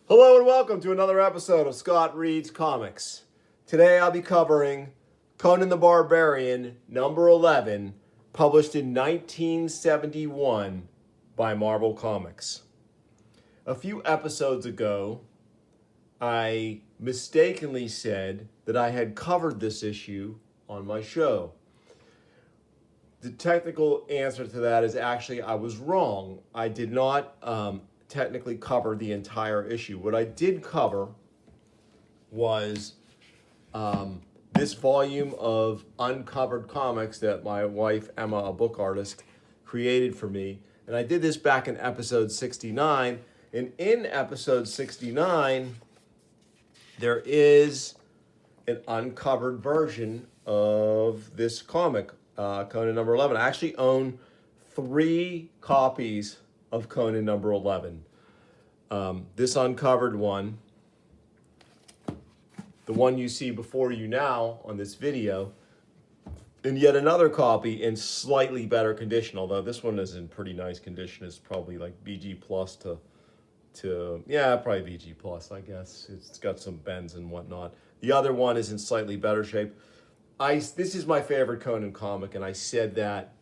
Hello and welcome to another episode of Scott Reads Comics. Today I'll be covering Conan the Barbarian, number 11, published in 1971 by Marvel Comics. A few episodes ago, I mistakenly said that I had covered this issue on my show. The technical answer to that is actually I was wrong. I did not technically cover the entire issue. What I did cover was this volume of uncovered comics that my wife, Emma, a book artist, created for me. And I did this back in episode 69. And in episode 69, there is an uncovered version of this comic, Conan number 11. I actually own 3 copies of Conan number 11. This uncovered one, the one you see before you now on this video, and yet another copy in slightly better condition, although this one is in pretty nice condition. It's probably like BG plus to probably BG plus, I guess. It's got some bends and whatnot. The other one is in slightly better shape. This is my favorite Conan comic, and I said that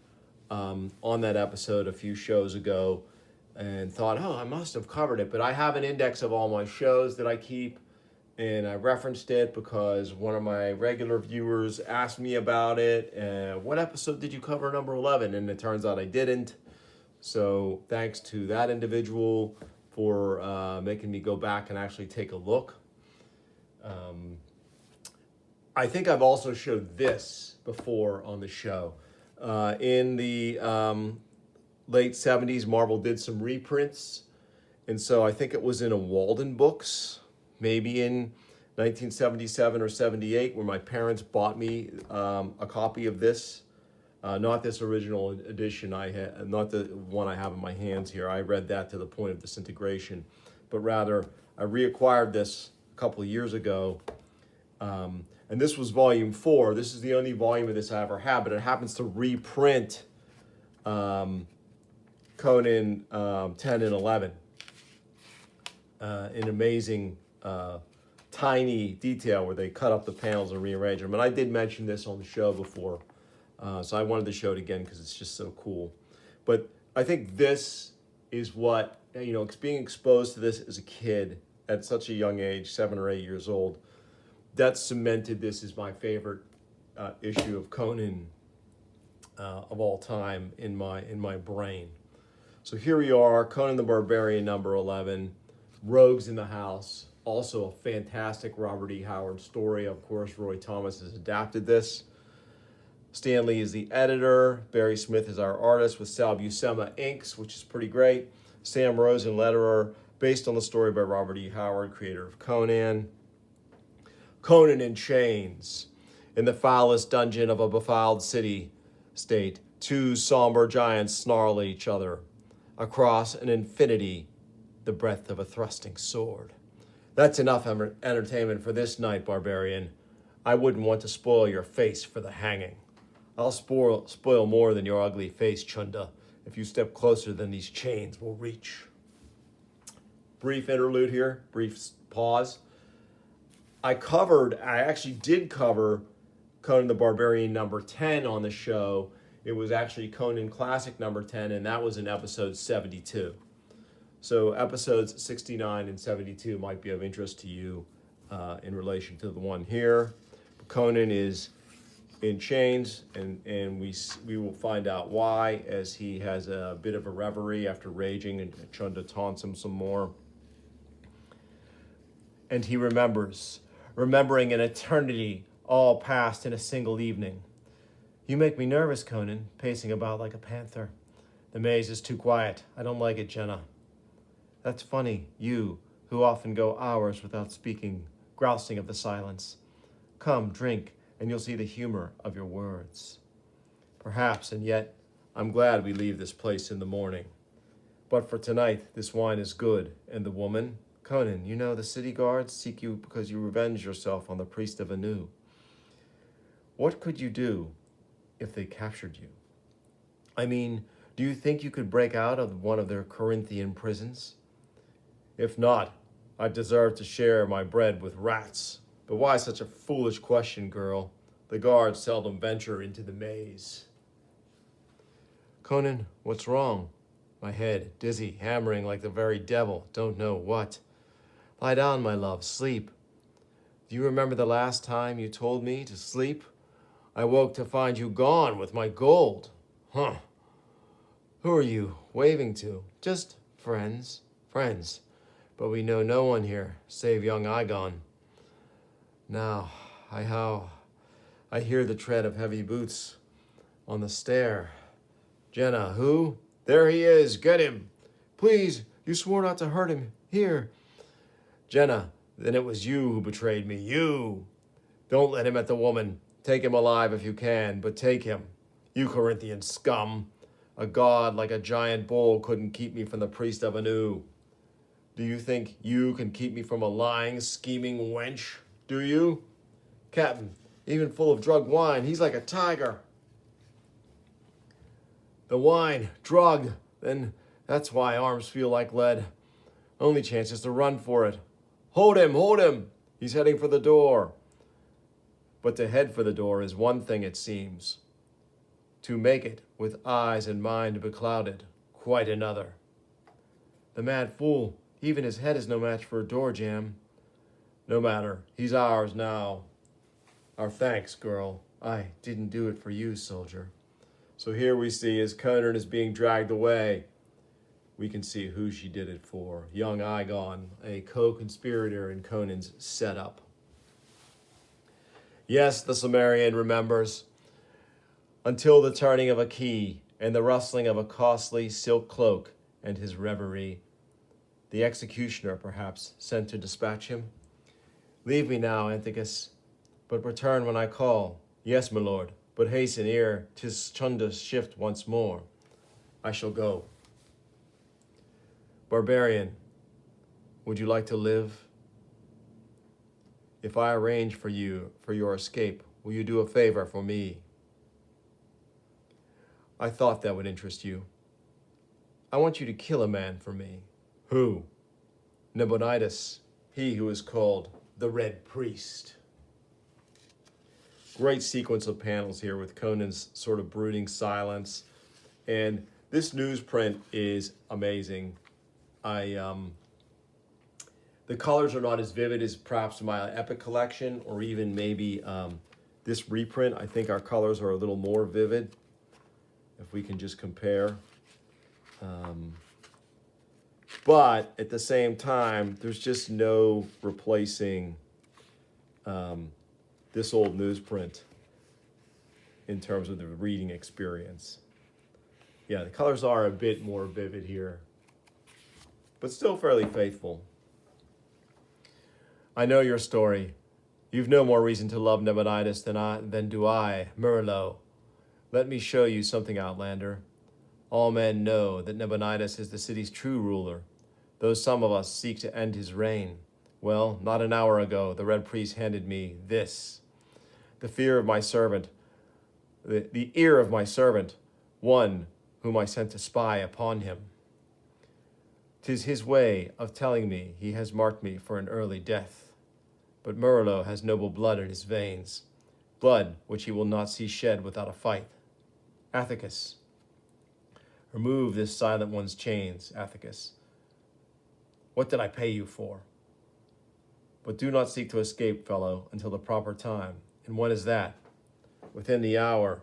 on that episode a few shows ago and thought, oh, I must have covered it. But I have an index of all my shows that I keep, and I referenced it because one of my regular viewers asked me about it. What episode did you cover number 11? And it turns out I didn't. So thanks to that individual for making me go back and actually take a look. I think I've also showed this before on the show. In the late 70s, Marvel did some reprints. And so I think it was in a Walden Books, maybe in 1977 or 78, where my parents bought me a copy of this. Not this original edition I had, not the one I have in my hands here. I read that to the point of disintegration, but rather I reacquired this a couple of years ago, and this was volume 4. This is the only volume of this I ever had, but it happens to reprint Conan 10 and 11 in amazing tiny detail where they cut up the panels and rearrange them. And I did mention this on the show before. So I wanted to show it again because it's just so cool. But I think this is what, being exposed to this as a kid at such a young age, 7 or 8 years old, that cemented this as my favorite issue of Conan of all time in my brain. So here we are, Conan the Barbarian number 11, Rogues in the House. Also a fantastic Robert E. Howard story. Of course, Roy Thomas has adapted this. Stan Lee is the editor. Barry Smith is our artist with Sal Buscema inks, which is pretty great. Sam Rosen, letterer, based on the story by Robert E. Howard, creator of Conan. Conan in chains. In the foulest dungeon of a befouled city-state, 2 somber giants snarl at each other. Across an infinity, the breadth of a thrusting sword. That's enough entertainment for this night, Barbarian. I wouldn't want to spoil your face for the hanging. I'll spoil more than your ugly face, Chunda, if you step closer than these chains will reach. Brief interlude here, brief pause. I actually did cover Conan the Barbarian number 10 on the show. It was actually Conan Classic number 10, and that was in episode 72. So episodes 69 and 72 might be of interest to you in relation to the one here. Conan is in chains, and we will find out why as he has a bit of a reverie after raging, and Chunda taunts him some more. And he remembering an eternity all passed in a single evening. You make me nervous, Conan, pacing about like a panther. The maze is too quiet. I don't like it, Jenna. That's funny, you, who often go hours without speaking, grousing of the silence. Come, drink, and you'll see the humor of your words. Perhaps, and yet, I'm glad we leave this place in the morning. But for tonight, this wine is good, and the woman, Conan, you know the city guards seek you because you revenged yourself on the priest of Anu. What could you do if they captured you? I mean, do you think you could break out of one of their Corinthian prisons? If not, I deserve to share my bread with rats. But why such a foolish question, girl? The guards seldom venture into the maze. Conan, what's wrong? My head, dizzy, hammering like the very devil, don't know what. Lie down, my love, sleep. Do you remember the last time you told me to sleep? I woke to find you gone with my gold. Huh. Who are you waving to? Just friends. Friends. But we know no one here, save young Igon. Now, I hear the tread of heavy boots on the stair. Jenna, who? There he is, get him. Please, you swore not to hurt him. Here. Jenna, then it was you who betrayed me. You. Don't let him at the woman. Take him alive if you can, but take him. You Corinthian scum. A god like a giant bull couldn't keep me from the priest of Anu. Do you think you can keep me from a lying, scheming wench? Do you? Captain, even full of drugged wine, he's like a tiger. The wine, drugged, then that's why arms feel like lead. Only chance is to run for it. Hold him, hold him! He's heading for the door. But to head for the door is one thing, it seems. To make it, with eyes and mind beclouded, quite another. The mad fool, even his head is no match for a door jamb. No matter, he's ours now. Our thanks, girl. I didn't do it for you, soldier. So here we see as Conan is being dragged away, we can see who she did it for. Young Igon, a co-conspirator in Conan's setup. Yes, the Cimmerian remembers. Until the turning of a key and the rustling of a costly silk cloak and his reverie. The executioner, perhaps, sent to dispatch him. Leave me now, Anthicus, but return when I call. Yes, my lord, but hasten ere 'tis Chunda's shift once more. I shall go. Barbarian, would you like to live? If I arrange for your escape, will you do a favor for me? I thought that would interest you. I want you to kill a man for me. Who? Nabonidus, he who is called the Red Priest. Great sequence of panels here with Conan's sort of brooding silence. And this newsprint is amazing. The colors are not as vivid as perhaps my Epic collection or even maybe this reprint. I think our colors are a little more vivid if we can just compare. But at the same time, there's just no replacing this old newsprint in terms of the reading experience. Yeah, the colors are a bit more vivid here, but still fairly faithful. I know your story. You've no more reason to love Nabonidus than do I, Merlot. Let me show you something, Outlander. All men know that Nabonidus is the city's true ruler, though some of us seek to end his reign. Well, not an hour ago, the Red Priest handed me this. The fear of my servant, the ear of my servant, one whom I sent to spy upon him. 'Tis his way of telling me he has marked me for an early death. But Merlot has noble blood in his veins, blood which he will not see shed without a fight. Athicus, remove this silent one's chains, Athicus. What did I pay you for? But do not seek to escape, fellow, until the proper time. And when is that? Within the hour.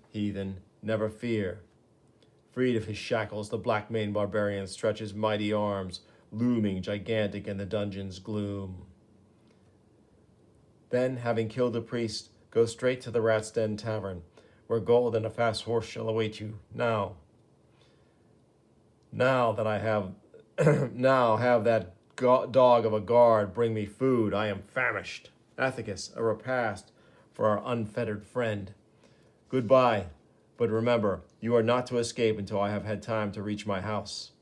Heathen, never fear. Freed of his shackles, the black-maned barbarian stretches mighty arms, looming gigantic in the dungeon's gloom. Then, having killed the priest, go straight to the Rat's Den Tavern, where gold and a fast horse shall await you. Now that I have, now have that dog of a guard bring me food. I am famished. Athicus, a repast for our unfettered friend. Goodbye, but remember, you are not to escape until I have had time to reach my house.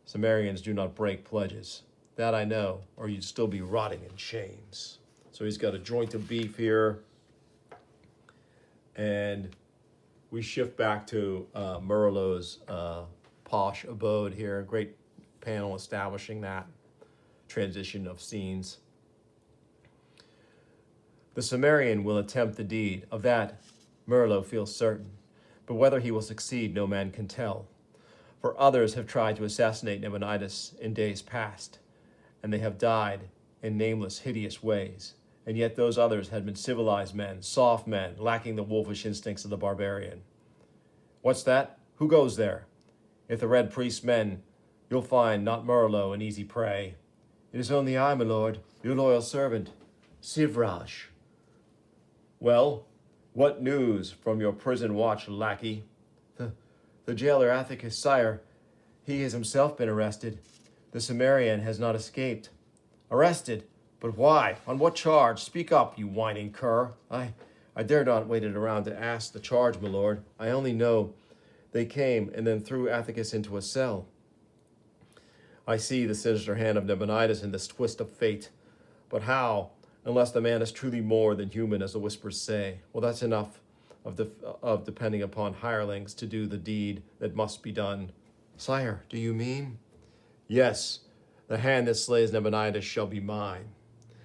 Cimmerians do not break pledges. That I know, or you'd still be rotting in chains. So he's got a joint of beef here. And we shift back to Merlot's posh abode here. Great panel establishing that. transition of scenes. The Cimmerian will attempt the deed. Of that, Merlot feels certain. But whether he will succeed, no man can tell. For others have tried to assassinate Nabonidus in days past, and they have died in nameless, hideous ways. And yet those others had been civilized men, soft men, lacking the wolfish instincts of the barbarian. What's that? Who goes there? If the Red Priest's men, you'll find not Merlot an easy prey. It is only I, my lord, your loyal servant, Sivraj. Well, what news from your prison watch, lackey? The jailer Athicus, sire, he has himself been arrested. The Cimmerian has not escaped. Arrested? But why? On what charge? Speak up, you whining cur. I dare not wait it around to ask the charge, my lord. I only know they came and then threw Athicus into a cell. I see the sinister hand of Nabonidus in this twist of fate. But how, unless the man is truly more than human, as the whispers say? Well, that's enough of depending upon hirelings to do the deed that must be done. Sire, do you mean? Yes, the hand that slays Nabonidus shall be mine.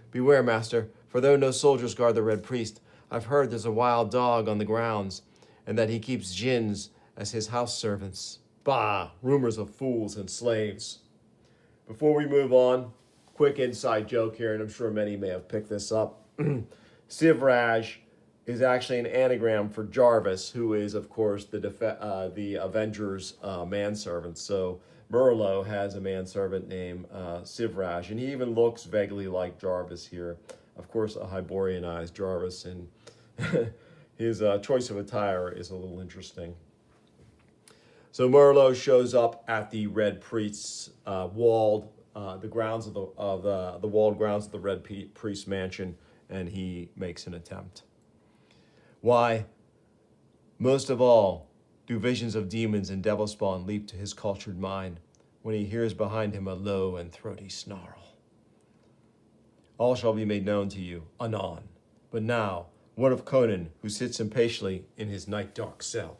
Beware, master, for though no soldiers guard the Red Priest, I've heard there's a wild dog on the grounds, and that he keeps djinns as his house servants. Bah, rumors of fools and slaves. Before we move on, quick inside joke here, and I'm sure many may have picked this up. Sivraj is actually an anagram for Jarvis, who is, of course, the Avengers' manservant. So Merlot has a manservant named Sivraj, and he even looks vaguely like Jarvis here. Of course, a Hyborianized Jarvis, and his choice of attire is a little interesting. So Merlot shows up at the Red Priest's walled the grounds of the walled grounds of the Red Priest mansion, and he makes an attempt. Why, most of all, do visions of demons and devil spawn leap to his cultured mind when he hears behind him a low and throaty snarl. All shall be made known to you anon. But now, what of Conan, who sits impatiently in his night dark cell?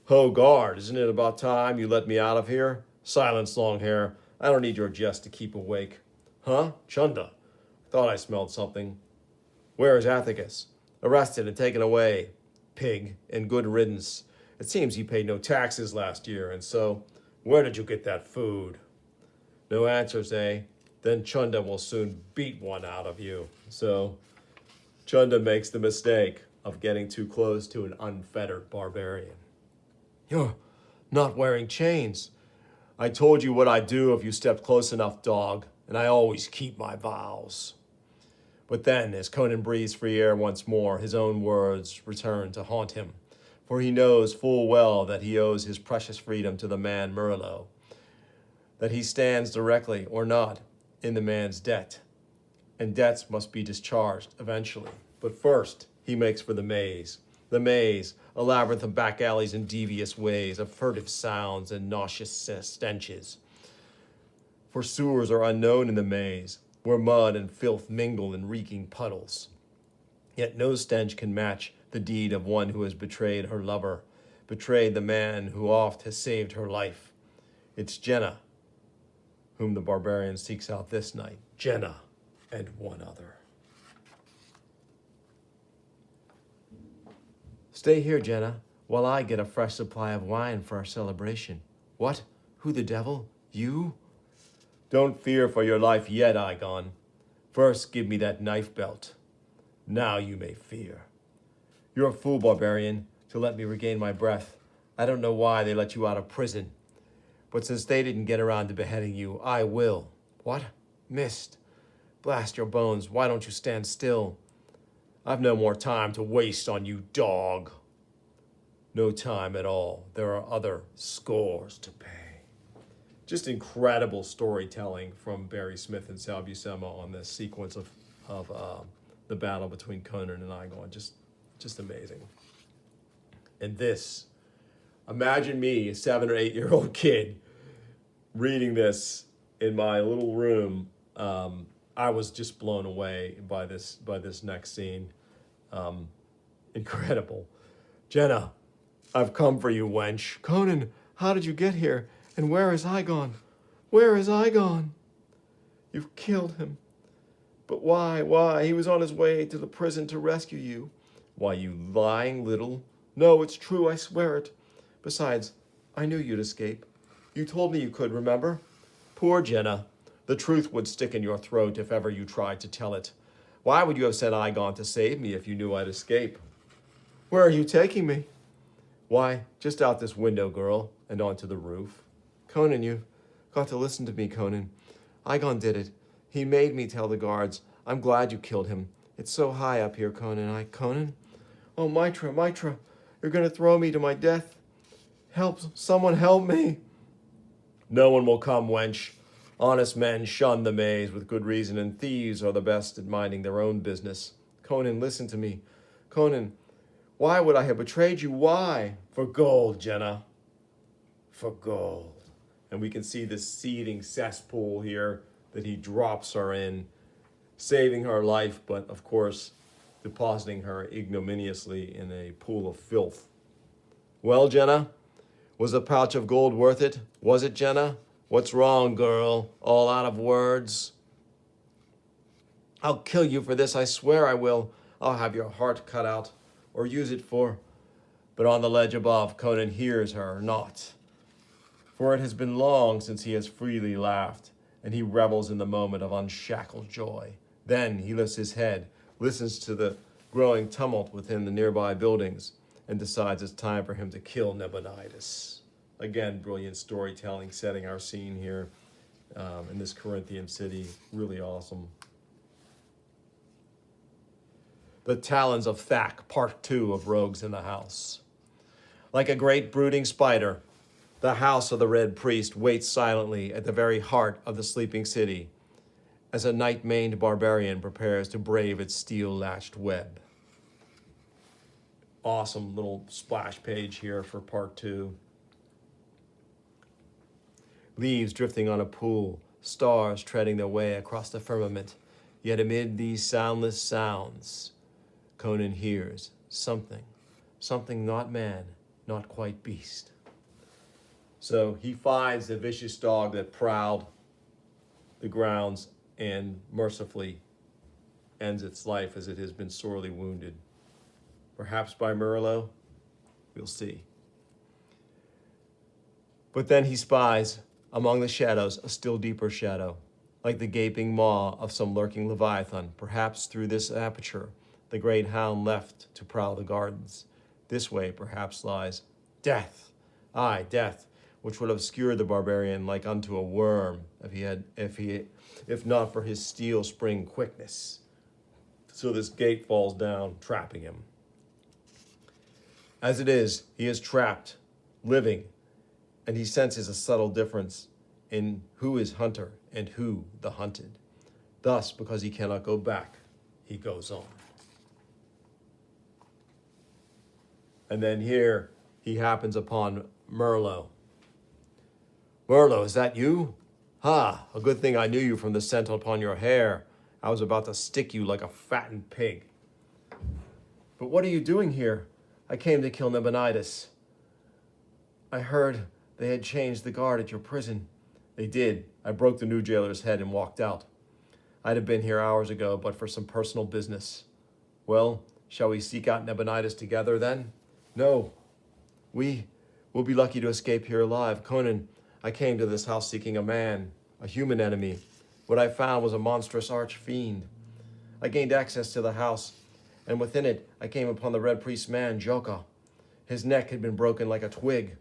Ho, guard, isn't it about time you let me out of here? Silence, long hair. I don't need your jest to keep awake. Huh? Chunda. Thought I smelled something. Where is Athicus? Arrested and taken away. Pig, and good riddance. It seems he paid no taxes last year, and so, where did you get that food? No answers, eh? Then Chunda will soon beat one out of you. So, Chunda makes the mistake of getting too close to an unfettered barbarian. You're not wearing chains. I told you what I'd do if you stepped close enough, dog, and I always keep my vows. But then, as Conan breathes free air once more, his own words return to haunt him, for he knows full well that he owes his precious freedom to the man Merlot, that he stands directly or not in the man's debt, and debts must be discharged eventually. But first, he makes for the maze, a labyrinth of back alleys and devious ways, of furtive sounds and nauseous stenches. For sewers are unknown in the maze, where mud and filth mingle in reeking puddles. Yet no stench can match the deed of one who has betrayed her lover, betrayed the man who oft has saved her life. It's Jenna, whom the barbarian seeks out this night. Jenna and one other. Stay here, Jenna, while I get a fresh supply of wine for our celebration. What? Who the devil? You? Don't fear for your life yet, Igon. First, give me that knife belt. Now you may fear. You're a fool, barbarian, to let me regain my breath. I don't know why they let you out of prison. But since they didn't get around to beheading you, I will. What? Missed. Blast your bones, why don't you stand still? I've no more time to waste on you, dog. No time at all. There are other scores to pay. Just incredible storytelling from Barry Smith and Sal Buscema on this sequence of the battle between Conan and Igon. Just amazing. And this, imagine me, a 7 or 8 year old kid, reading this in my little room. I was just blown away by this next scene. Incredible. Jenna, I've come for you, wench. Conan, how did you get here? And where is Igon? Where is Igon? You've killed him. But why? Why? He was on his way to the prison to rescue you. Why, you lying little... No, it's true, I swear it. Besides, I knew you'd escape. You told me you could, remember? Poor Jenna. The truth would stick in your throat if ever you tried to tell it. Why would you have sent Igon to save me if you knew I'd escape? Where are you taking me? Why, just out this window, girl, and onto the roof. Conan, you've got to listen to me, Conan. Igon did it. He made me tell the guards. I'm glad you killed him. It's so high up here, Conan. Conan? Oh, Mitra, Mitra, you're going to throw me to my death. Help, someone help me. No one will come, wench. Honest men shun the maze with good reason, and thieves are the best at minding their own business. Conan, listen to me. Conan, why would I have betrayed you? Why? For gold, Jenna. For gold. And we can see this seething cesspool here that he drops her in, saving her life, but of course, depositing her ignominiously in a pool of filth. Well, Jenna, was the pouch of gold worth it? Was it, Jenna? What's wrong, girl? All out of words? I'll kill you for this, I swear I will. I'll have your heart cut out, or use it for... But on the ledge above, Conan hears her not. For it has been long since he has freely laughed, and he revels in the moment of unshackled joy. Then he lifts his head, listens to the growing tumult within the nearby buildings, and decides it's time for him to kill Nabonidus. Again, brilliant storytelling, setting our scene here in this Corinthian city. Really awesome. The Talons of Thak, Part 2 of Rogues in the House. Like a great brooding spider, the house of the Red Priest waits silently at the very heart of the sleeping city as a night-maned barbarian prepares to brave its steel-latched web. Awesome little splash page here for Part 2. Leaves drifting on a pool, stars treading their way across the firmament. Yet amid these soundless sounds, Conan hears something not man, not quite beast. So he finds the vicious dog that prowled the grounds and mercifully ends its life as it has been sorely wounded. Perhaps by Merlot? We'll see. But then he spies among the shadows a still deeper shadow, like the gaping maw of some lurking leviathan. Perhaps through this aperture, the great hound left to prowl the gardens. This way, perhaps, lies death. Aye, death, which would have skewered the barbarian like unto a worm if not for his steel spring quickness. So this gate falls down, trapping him. As it is, he is trapped, living, and he senses a subtle difference in who is hunter and who the hunted. Thus, because he cannot go back, he goes on. And then here he happens upon Merlot. Merlot, is that you? Ha, a good thing I knew you from the scent upon your hair. I was about to stick you like a fattened pig. But what are you doing here? I came to kill Nabonidus. I heard they had changed the guard at your prison. They did. I broke the new jailer's head and walked out. I'd have been here hours ago, but for some personal business. Well, shall we seek out Nabonidus together then? No. We will be lucky to escape here alive. Conan, I came to this house seeking a man, a human enemy. What I found was a monstrous arch-fiend. I gained access to the house, and within it I came upon the Red Priest's man, Joka. His neck had been broken like a twig.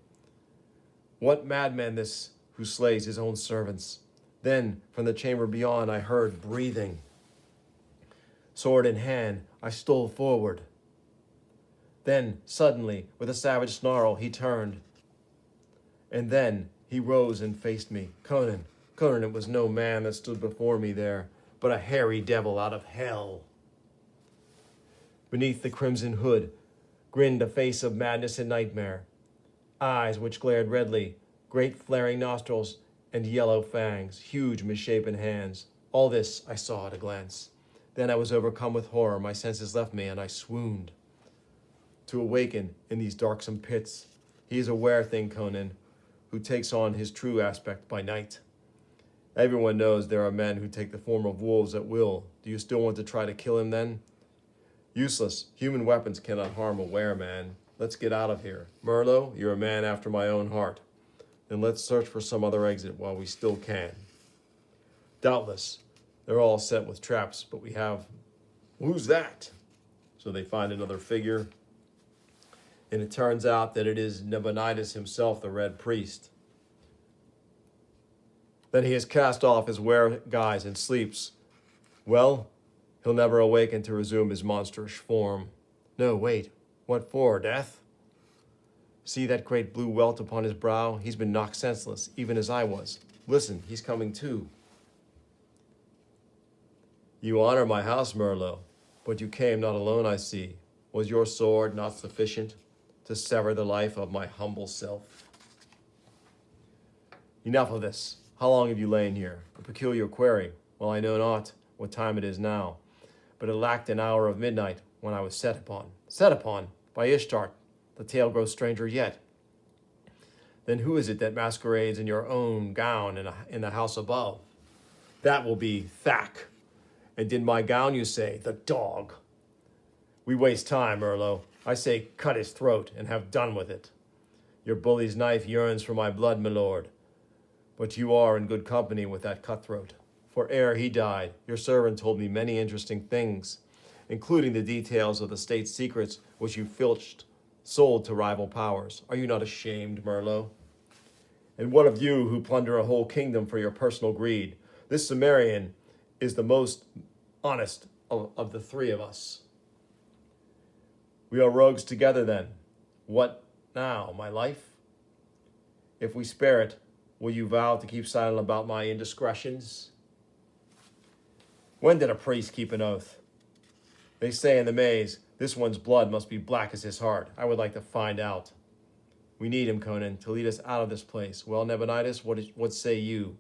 What madman this who slays his own servants? Then, from the chamber beyond, I heard breathing. Sword in hand, I stole forward. Then, suddenly, with a savage snarl, he turned. And then he rose and faced me. Conan, it was no man that stood before me there, but a hairy devil out of hell. Beneath the crimson hood grinned a face of madness and nightmare, eyes which glared redly, great flaring nostrils and yellow fangs, huge misshapen hands. All this I saw at a glance. Then I was overcome with horror, my senses left me, and I swooned. To awaken in these darksome pits, he is a were thing, Conan, who takes on his true aspect by night. Everyone knows there are men who take the form of wolves at will. Do you still want to try to kill him then? Useless. Human weapons cannot harm a wereman. Let's get out of here. Merlot, you're a man after my own heart. Then let's search for some other exit while we still can. Doubtless, they're all set with traps, but we have... Who's that? So they find another figure, and it turns out that it is Nabonidus himself, the Red Priest. Then he has cast off his were-guise and sleeps. Well, he'll never awaken to resume his monstrous form. No, wait. What for, death? See that great blue welt upon his brow? He's been knocked senseless, even as I was. Listen, he's coming too. You honor my house, Merlot, but you came not alone, I see. Was your sword not sufficient to sever the life of my humble self? Enough of this. How long have you lain here? A peculiar query. Well, I know not what time it is now, but it lacked an hour of midnight when I was set upon. Set upon? By Ishtar. The tale grows stranger yet. Then who is it that masquerades in your own gown in the house above? That will be Thak. And in my gown, you say, the dog. We waste time, Merlot. I say, cut his throat and have done with it. Your bully's knife yearns for my blood, my lord. But you are in good company with that cutthroat. For ere he died, your servant told me many interesting things, including the details of the state secrets which you filched, sold to rival powers. Are you not ashamed, Merlot? And what of you who plunder a whole kingdom for your personal greed? This Cimmerian is the most honest of the three of us. We are rogues together then. What now, my life? If we spare it, will you vow to keep silent about my indiscretions? When did a priest keep an oath? They say in the maze, this one's blood must be black as his heart. I would like to find out. We need him, Conan, to lead us out of this place. Well, Nabonidus, what say you?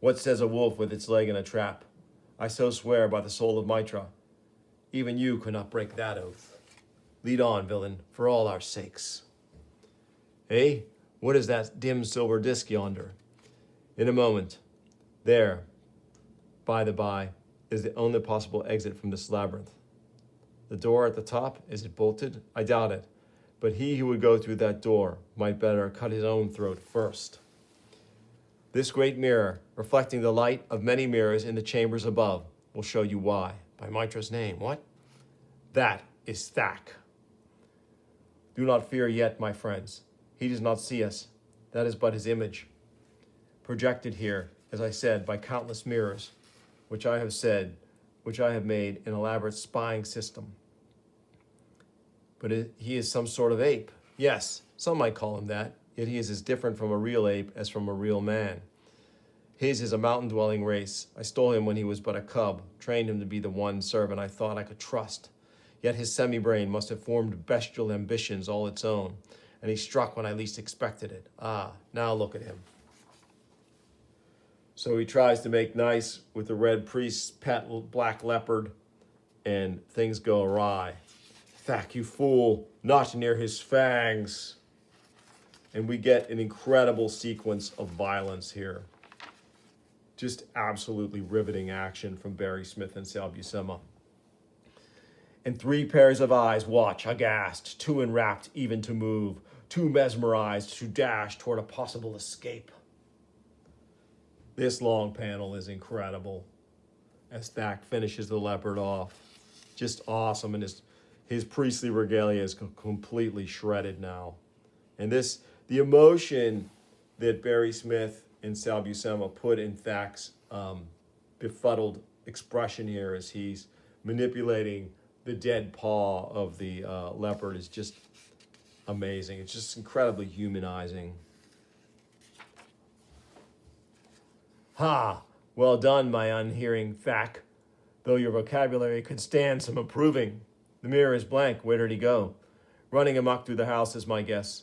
What says a wolf with its leg in a trap? I so swear by the soul of Mitra. Even you could not break that oath. Lead on, villain, for all our sakes. Eh? What is that dim silver disc yonder? In a moment. There, by the by, is the only possible exit from this labyrinth. The door at the top, is it bolted? I doubt it. But he who would go through that door might better cut his own throat first. This great mirror, reflecting the light of many mirrors in the chambers above, will show you why. By Mitra's name, what? That is Thak. Do not fear yet, my friends. He does not see us. That is but his image. Projected here, as I said, by countless mirrors, which I have made an elaborate spying system. But he is some sort of ape. Yes, some might call him that, yet he is as different from a real ape as from a real man. His is a mountain-dwelling race. I stole him when he was but a cub, trained him to be the one servant I thought I could trust. Yet his semi-brain must have formed bestial ambitions all its own, and he struck when I least expected it. Ah, now look at him. So he tries to make nice with the Red Priest's pet black leopard, and things go awry. Thak, you fool, not near his fangs. And we get an incredible sequence of violence here. Just absolutely riveting action from Barry Smith and Sal Buscema. And three pairs of eyes watch, aghast, too enwrapped even to move, too mesmerized to dash toward a possible escape. This long panel is incredible as Thak finishes the leopard off. Just awesome, and his priestly regalia is completely shredded now. And the emotion that Barry Smith and Sal Buscema put in Thak's befuddled expression here as he's manipulating the dead paw of the leopard is just amazing. It's just incredibly humanizing. Ha! Well done, my unhearing Thak. Though your vocabulary could stand some improving. The mirror is blank. Where did he go? Running amok through the house is my guess.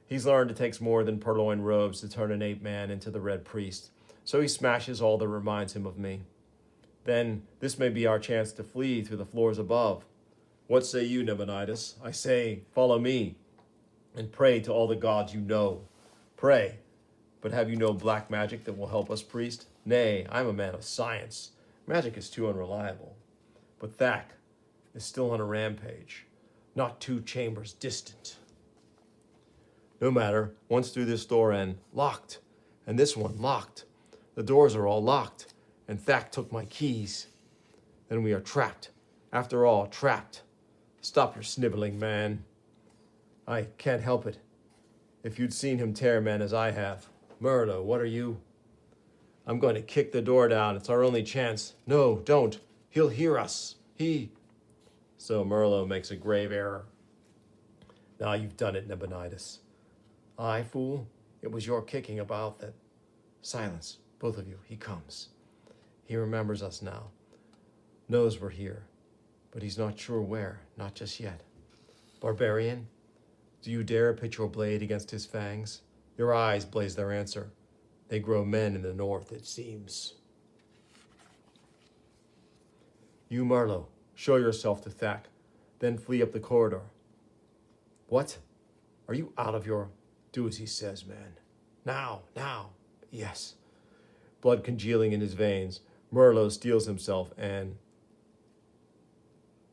He's learned it takes more than purloined robes to turn an ape man into the Red Priest. So he smashes all that reminds him of me. Then this may be our chance to flee through the floors above. What say you, Nabonidus? I say, follow me, and pray to all the gods you know. Pray, But have you no black magic that will help us, priest? Nay, I am a man of science. Magic is too unreliable. But Thak is still on a rampage, not 2 chambers distant. No matter, once through this door and locked, and this one locked. The doors are all locked, and Thak took my keys. Then we are trapped. After all, trapped. Stop your sniveling, man. I can't help it. If you'd seen him tear, man, as I have. Merlo, what are you? I'm going to kick the door down. It's our only chance. No, don't. He'll hear us. So Merlo makes a grave error. Now you've done it, Nabonidus. I, fool? It was your kicking about that. Silence, both of you. He comes. He remembers us now. Knows we're here. But he's not sure where. Not just yet. Barbarian, do you dare pitch your blade against his fangs? Your eyes blaze their answer. They grow men in the north, it seems. You, Merlo, show yourself to Thak, then flee up the corridor. What? Are you out of your... Do as he says, man. Now. Yes. Blood congealing in his veins, Merlo steels himself and...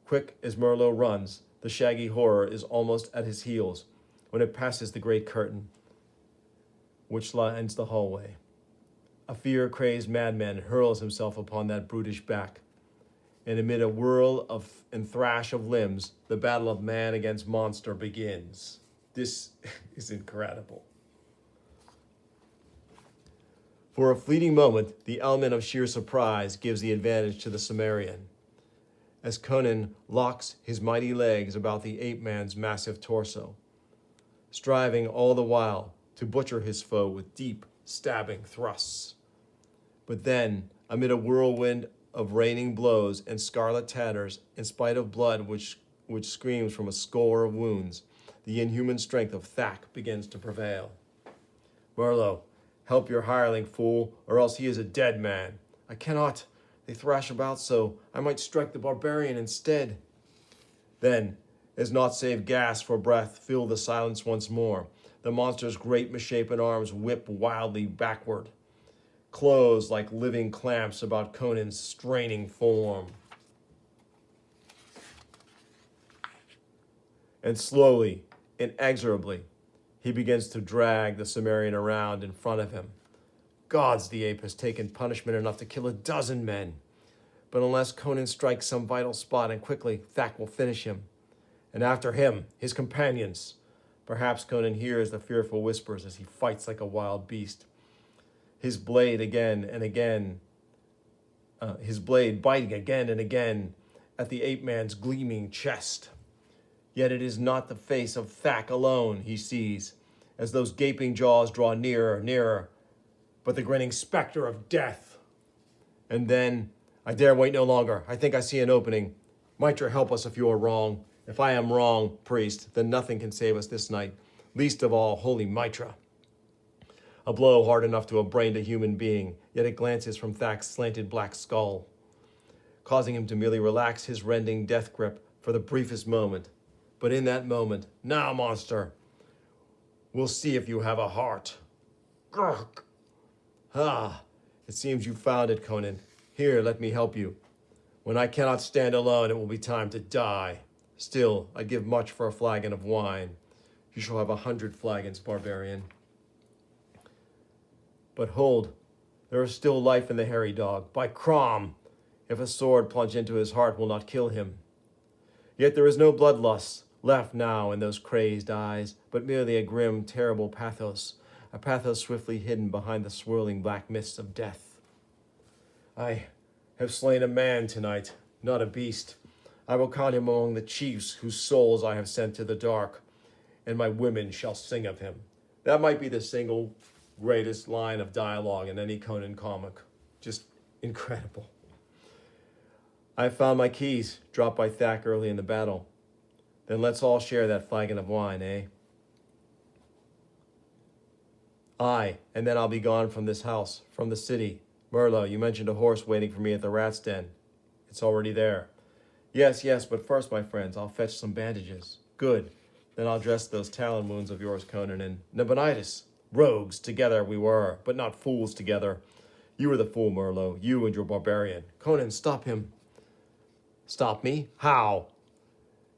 Quick as Merlo runs, the shaggy horror is almost at his heels when it passes the great curtain, which lines the hallway. A fear-crazed madman hurls himself upon that brutish back, and amid a whirl and thrash of limbs, the battle of man against monster begins. This is incredible. For a fleeting moment, the element of sheer surprise gives the advantage to the Cimmerian, as Conan locks his mighty legs about the ape-man's massive torso, striving all the while to butcher his foe with deep, stabbing thrusts. But then, amid a whirlwind of raining blows and scarlet tatters, in spite of blood which screams from a score of wounds, the inhuman strength of Thak begins to prevail. Merlo, help your hireling, fool, or else he is a dead man. I cannot. They thrash about so I might strike the barbarian instead. Then, as naught save gas for breath fill the silence once more, the monster's great misshapen arms whip wildly backward, close like living clamps about Conan's straining form. And slowly, inexorably, he begins to drag the Cimmerian around in front of him. Gods, the ape has taken punishment enough to kill 12 men. But unless Conan strikes some vital spot and quickly, Thak will finish him. And after him, his companions. Perhaps Conan hears the fearful whispers as he fights like a wild beast. His blade again and again, his blade biting again and again at the ape-man's gleaming chest. Yet it is not the face of Thak alone he sees, as those gaping jaws draw nearer, but the grinning specter of death. And then, I dare wait no longer. I think I see an opening. Mitra, help us if you are wrong. If I am wrong, priest, then nothing can save us this night, least of all holy Mitra. A blow hard enough to have brained a human being, yet it glances from Thak's slanted black skull, causing him to merely relax his rending death grip for the briefest moment. But in that moment, now, monster, we'll see if you have a heart. Grr. Ah, it seems you found it, Conan. Here, let me help you. When I cannot stand alone, it will be time to die. Still, I'd give much for a flagon of wine. You shall have 100 flagons, barbarian. But hold, there is still life in the hairy dog. By Crom, if a sword plunge into his heart will not kill him. Yet there is no bloodlust left now in those crazed eyes, but merely a grim, terrible pathos, a pathos swiftly hidden behind the swirling black mists of death. I have slain a man tonight, not a beast. I will count him among the chiefs whose souls I have sent to the dark, and my women shall sing of him. That might be the single greatest line of dialogue in any Conan comic. Just incredible. I found my keys, dropped by Thak early in the battle. Then let's all share that flagon of wine, eh? Aye, and then I'll be gone from this house, from the city. Merlo, you mentioned a horse waiting for me at the rat's den. It's already there. Yes, but first, my friends, I'll fetch some bandages. Good. Then I'll dress those talon wounds of yours, Conan, and Nabonidus, Rogues together we were, but not fools together. You were the fool, Merlot, you and your barbarian. Conan, stop him. Stop me? How?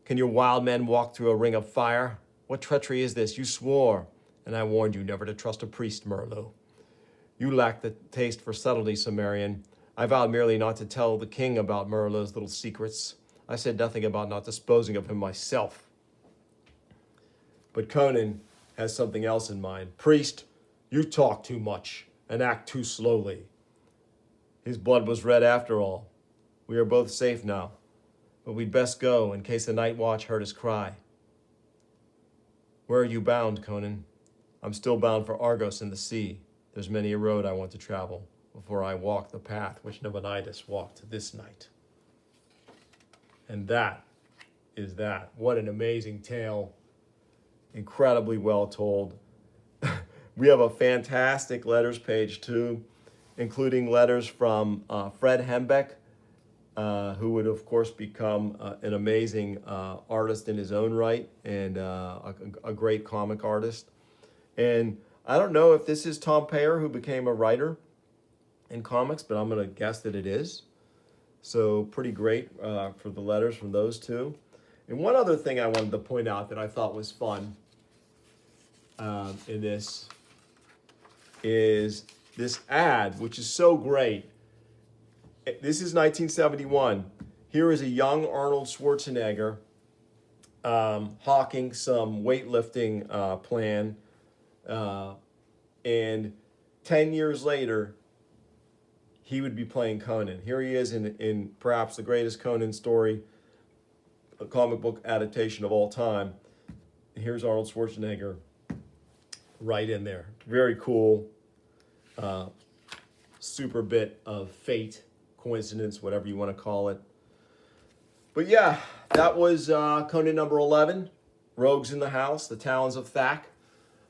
Can your wild men walk through a ring of fire? What treachery is this? You swore, and I warned you never to trust a priest, Merlot. You lack the taste for subtlety, Cimmerian. I vowed merely not to tell the king about Merlot's little secrets. I said nothing about not disposing of him myself. But Conan has something else in mind. Priest, you talk too much and act too slowly. His blood was red after all. We are both safe now, but we'd best go in case the night watch heard us cry. Where are you bound, Conan? I'm still bound for Argos in the sea. There's many a road I want to travel before I walk the path which Nabonidus walked this night. And that is that. What an amazing tale. Incredibly well told. We have a fantastic letters page too, including letters from Fred Hembeck, who would of course become an amazing artist in his own right and a great comic artist. And I don't know if this is Tom Payer who became a writer in comics, but I'm going to guess that it is. So pretty great for the letters from those two. And one other thing I wanted to point out that I thought was fun in this is this ad, which is so great. This is 1971. Here is a young Arnold Schwarzenegger hawking some weightlifting plan. And 10 years later, he would be playing Conan. Here he is in perhaps the greatest Conan story, a comic book adaptation of all time. And here's Arnold Schwarzenegger right in there. Very cool. Super bit of fate, coincidence, whatever you want to call it. But yeah, that was Conan number 11, Rogues in the House, The Talons of Thak.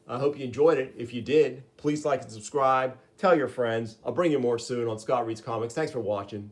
I hope you enjoyed it. If you did, please like and subscribe. Tell your friends. I'll bring you more soon on Scott Reads Comics. Thanks for watching.